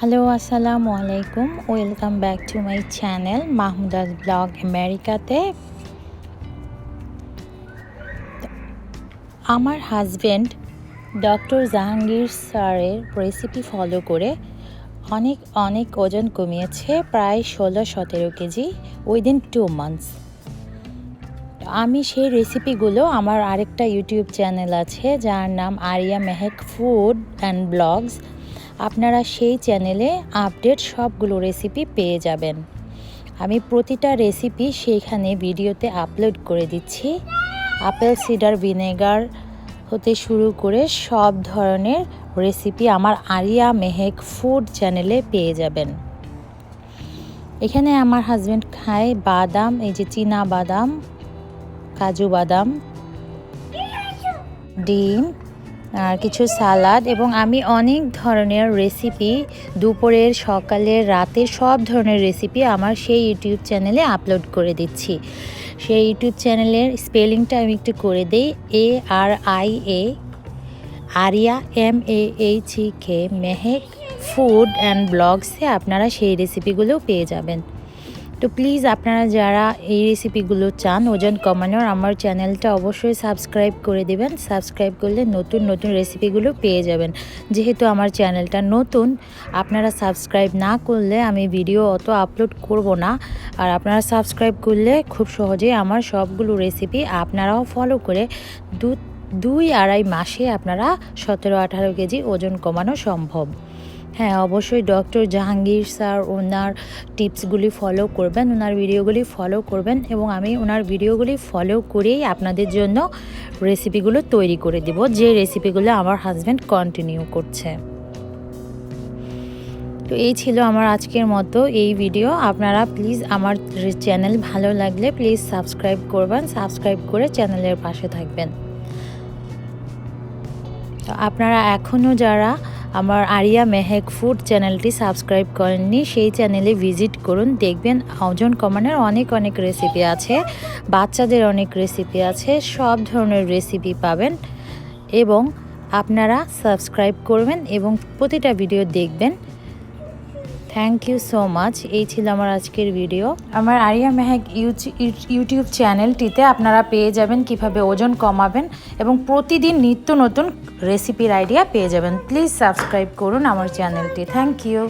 Hello, আসসালামু আলাইকুম। Welcome back to my channel Mahmuda's blog আমেরিকাতে। আমার হাজব্যান্ড ডক্টর জাহাঙ্গীর স্যারের রেসিপি ফলো করে অনেক ওজন কমিয়েছে, প্রায় 16-17 কেজি উইদিন 2 মান্থস। আমি সেই রেসিপিগুলো আমার আরেকটা ইউটিউব চ্যানেল আছে যার নাম Aria Mehek food and blogs. আপনারা সেই চ্যানেলে আপডেট সবগুলো রেসিপি পেয়ে যাবেন। আমি প্রতিটা রেসিপি সেইখানে ভিডিওতে আপলোড করে দিচ্ছি। আপেল সিডার ভিনেগার হতে শুরু করে সব ধরনের রেসিপি আমার আরিয়া মেহেক ফুড চ্যানেলে পেয়ে যাবেন। এখানে আমার হাজব্যান্ড খায় বাদাম, এই যে চীনা বাদাম, কাজু বাদাম, ডিম আর কিছু সালাদ, এবং আমি অনেক ধরনের রেসিপি দুপুরের, সকালের, রাতের সব ধরনের রেসিপি আমার সেই ইউটিউব চ্যানেলে আপলোড করে দিচ্ছি। সেই ইউটিউব চ্যানেলের স্পেলিংটা আমি একটু করে দিই, ARIA Aria MEHEK Mehek food and ব্লগসে আপনারা সেই রেসিপিগুলো পেয়ে যাবেন। তো প্লিজ আপনারা যারা এই রেসিপিগুলো চান ওজন কমানোর, আমার চ্যানেলটা অবশ্যই সাবস্ক্রাইব করে দেবেন। সাবস্ক্রাইব করলে নতুন নতুন রেসিপিগুলো পেয়ে যাবেন। যেহেতু আমার চ্যানেলটা নতুন, আপনারা সাবস্ক্রাইব না করলে আমি ভিডিও অত আপলোড করব না। আর আপনারা সাবস্ক্রাইব করলে খুব সহজেই আমার সবগুলো রেসিপি আপনারাও ফলো করে 2-2.5 মাসে আপনারা 17-18 কেজি ওজন কমানো সম্ভব। হ্যাঁ, অবশ্যই ডক্টর জাহাঙ্গীর স্যার ওনার টিপসগুলি ফলো করবেন, ওনার ভিডিওগুলি ফলো করবেন, এবং আমি ওনার ভিডিওগুলি ফলো করেই আপনাদের জন্য রেসিপিগুলো তৈরি করে দেব, যে রেসিপিগুলো আমার হাজব্যান্ড কন্টিনিউ করছে। তো এই ছিল আমার আজকের মতো এই ভিডিও। আপনারা প্লিজ আমার চ্যানেল ভালো লাগলে প্লিজ সাবস্ক্রাইব করবেন, সাবস্ক্রাইব করে চ্যানেলের পাশে থাকবেন। তো আপনারা এখনও যারা আমার আরিয়া মেহেক ফুড চ্যানেলটি সাবস্ক্রাইব করেননি, সেই চ্যানেলে ভিজিট করুন। দেখবেন ওজন কমানোর অনেক রেসিপি আছে, বাচ্চাদের অনেক রেসিপি আছে, সব ধরনের রেসিপি পাবেন। এবং আপনারা সাবস্ক্রাইব করবেন এবং প্রতিটা ভিডিও দেখবেন। Thank you so much. এই ছিল আমার আজকের ভিডিও। আমার আরিয়া মেহেক ইউটিউব চ্যানেলটিতে আপনারা পেয়ে যাবেন কিভাবে ওজন কমাবেন, এবং প্রতিদিন নিত্য নতুন রেসিপির আইডিয়া পেয়ে যাবেন। প্লিজ সাবস্ক্রাইব করুন আমার চ্যানেলটি। Thank you.